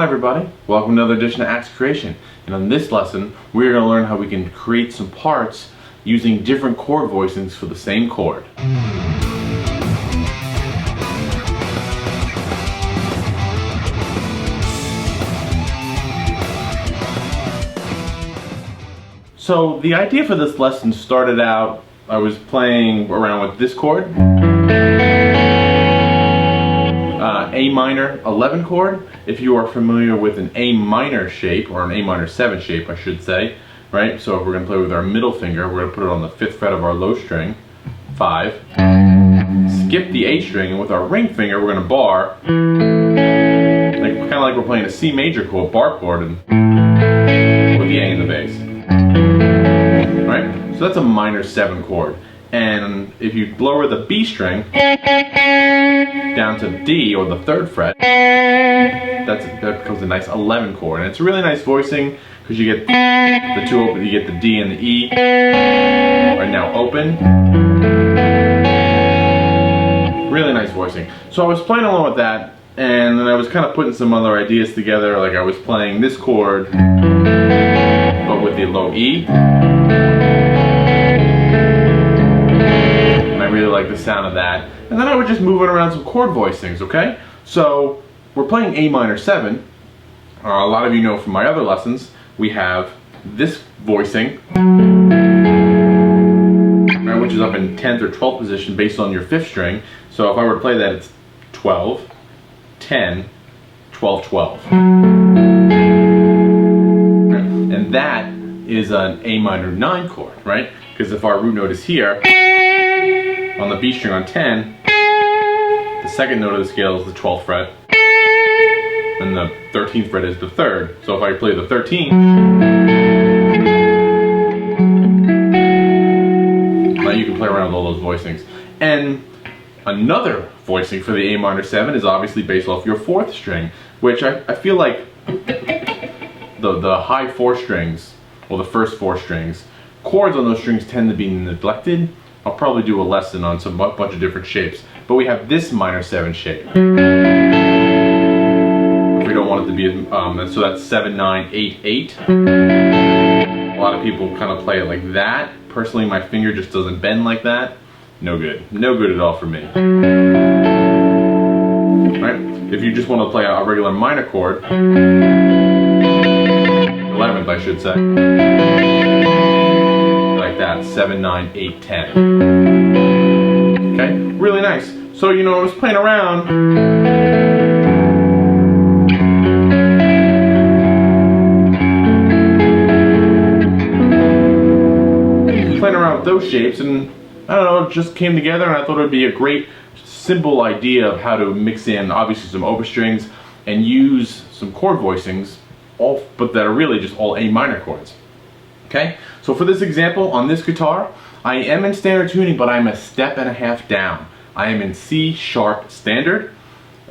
everybody, welcome to another edition of Axe Creation. And on this lesson we're going to learn how we can create some parts using different chord voicings for the same chord. So the idea for this lesson started out, I was playing around with this chord, A minor 11 chord. If you are familiar with an A minor shape, or an A minor 7 shape I should say, right? So if we're going to play with our middle finger, we're going to put it on the 5th fret of our low string, 5, skip the A string, and with our ring finger we're going to bar, kind of like we're playing a C major chord, bar chord, and with the A in the bass. Right? So that's a minor 7 chord. And if you lower the B string down to D, or the 3rd fret, that becomes a nice 11 chord. And it's a really nice voicing because you get the two open, you get the D and the E are now open. Really nice voicing. So I was playing along with that, and then I was kind of putting some other ideas together. Like I was playing this chord, but with the low E. I really like the sound of that. And then I would just move it around some chord voicings, okay? So we're playing A minor 7. A lot of you know from my other lessons, we have this voicing, right, which is up in 10th or 12th position based on your 5th string. So if I were to play that, it's 12, 10, 12, 12. And that is an A minor 9 chord, right? Because if our root note is here, on the B string on 10, the 2nd note of the scale is the 12th fret, and the 13th fret is the 3rd. So if I play the 13th, now you can play around with all those voicings. And another voicing for the A minor 7 is obviously based off your 4th string, which I feel like the high 4 strings, or the first 4 strings, chords on those strings tend to be neglected. I'll probably do a lesson on a bunch of different shapes, but we have this minor 7 shape. If we don't want it to be, so that's 7, 9, 8, 8. A lot of people kind of play it like that. Personally, my finger just doesn't bend like that. No good. No good at all for me. Right? If you just want to play a regular minor chord, 11th I should say, that 7, 9, 8, 10. Okay, really nice. So I was playing around, with those shapes, and I don't know, it just came together, and I thought it would be a great, simple idea of how to mix in obviously some open strings and use some chord voicings, but that are really just all A minor chords. Okay, so for this example, on this guitar, I am in standard tuning, but I'm a step and a half down. I am in C sharp standard.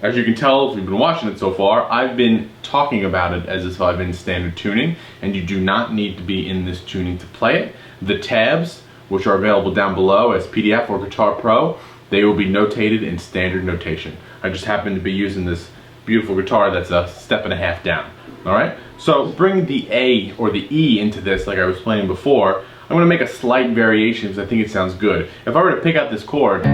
As you can tell, if you've been watching it so far, I've been talking about it as if I've been standard tuning, and you do not need to be in this tuning to play it. The tabs, which are available down below as PDF or Guitar Pro, they will be notated in standard notation. I just happen to be using this beautiful guitar that's a step and a half down. Alright, so bring the A or the E into this like I was playing before. I'm going to make a slight variation because I think it sounds good. If I were to pick out this chord,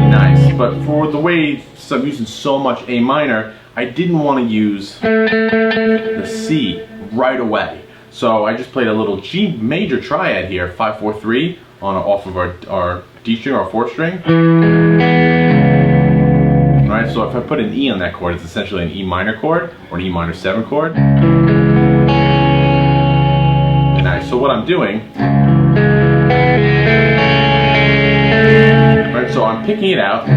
nice, but for the way I'm using so much A minor, I didn't want to use the C right away. So I just played a little G major triad here, 5, 4, 3, off of our D string, our 4th string. Alright, so if I put an E on that chord, it's essentially an E minor chord, or an E minor 7 chord. Nice, so what I'm doing, right, so I'm picking it out,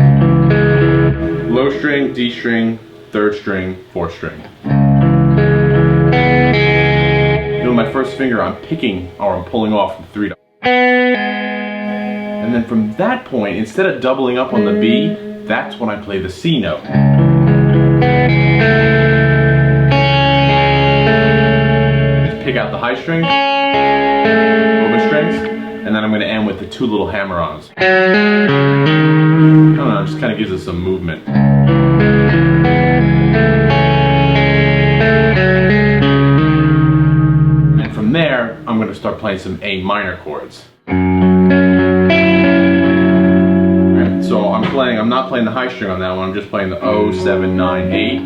low string, D string, 3rd string, 4th string. With my first finger, I'm picking, or I'm pulling off from 3 to. And then from that point, instead of doubling up on the B, that's when I play the C note. Just pick out the high string, open strings, and then I'm going to end with the 2 little hammer-ons. I don't know, it just kind of gives us some movement. start playing some A minor chords. Alright, so I'm not playing the high string on that one, I'm just playing the O, 7, 9, 8.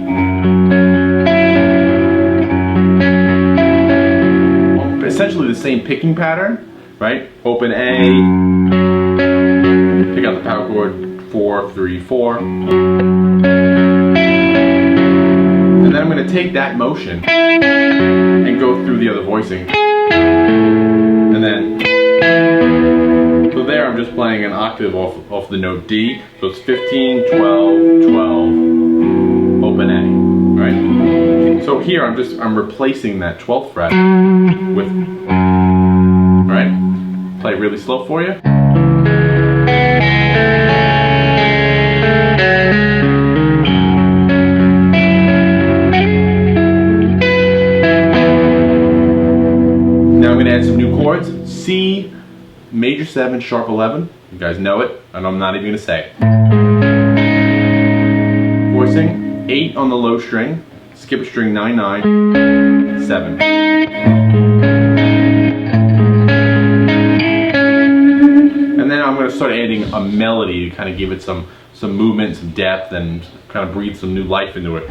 Well, essentially the same picking pattern, right? Open A, pick out the power chord, 4, 3, 4. And then I'm going to take that motion and go through the other voicing. And then, so there I'm just playing an octave off the note D. So it's 15, 12, 12, open A, right? So here I'm replacing that 12th fret with, right? Play really slow for you. Now I'm going to add some new chords. C, major 7, sharp 11. You guys know it, and I'm not even going to say it. Voicing, 8 on the low string, skip a string 9, 9, 7. And then I'm going to start adding a melody to kind of give it some movement, some depth, and kind of breathe some new life into it.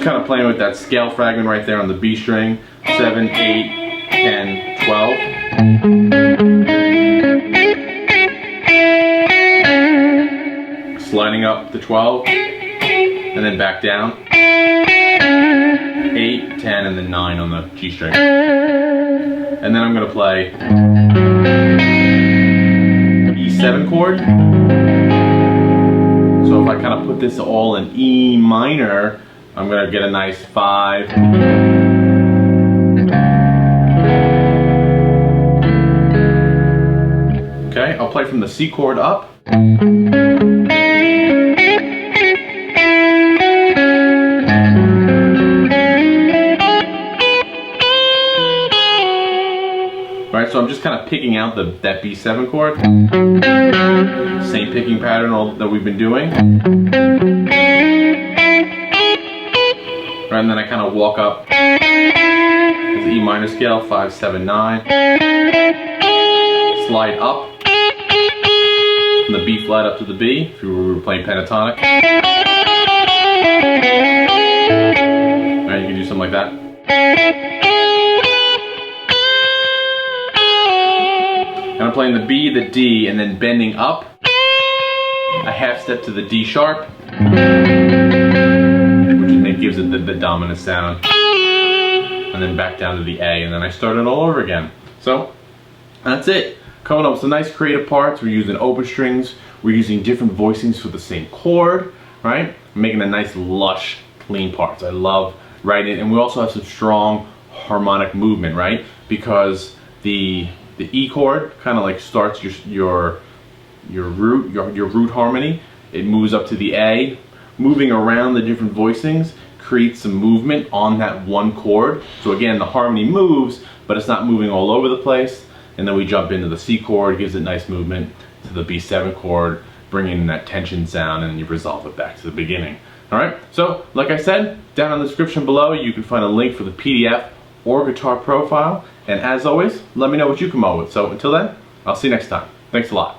Kind of playing with that scale fragment right there on the B string, 7, 8, 10, 12. Sliding up to 12, and then back down, 8, 10, and then 9 on the G string. And then I'm going to play E7 chord. So if I kind of put this all in E minor, I'm going to get a nice 5. Okay, I'll play from the C chord up. Alright, so I'm just kind of picking out that B7 chord. Same picking pattern that we've been doing. And then I kind of walk up the E minor scale, 5, 7, 9. Slide up from the B flat up to the B if we were playing pentatonic. Alright, you can do something like that. And I'm playing the B, the D, and then bending up a half step to the D sharp. It gives it the dominant sound, and then back down to the A, and then I start it all over again. So that's it. Coming up with some nice creative parts. We're using open strings. We're using different voicings for the same chord, right? We're making a nice lush, clean parts. I love writing, and we also have some strong harmonic movement, right? Because the E chord kind of like starts your root harmony. It moves up to the A. Moving around the different voicings creates some movement on that one chord. So again, the harmony moves, but it's not moving all over the place. And then we jump into the C chord, gives it nice movement to the B7 chord, bringing in that tension sound, and you resolve it back to the beginning. Alright, so like I said, down in the description below you can find a link for the PDF or guitar profile. And as always, let me know what you come up with. So until then, I'll see you next time. Thanks a lot.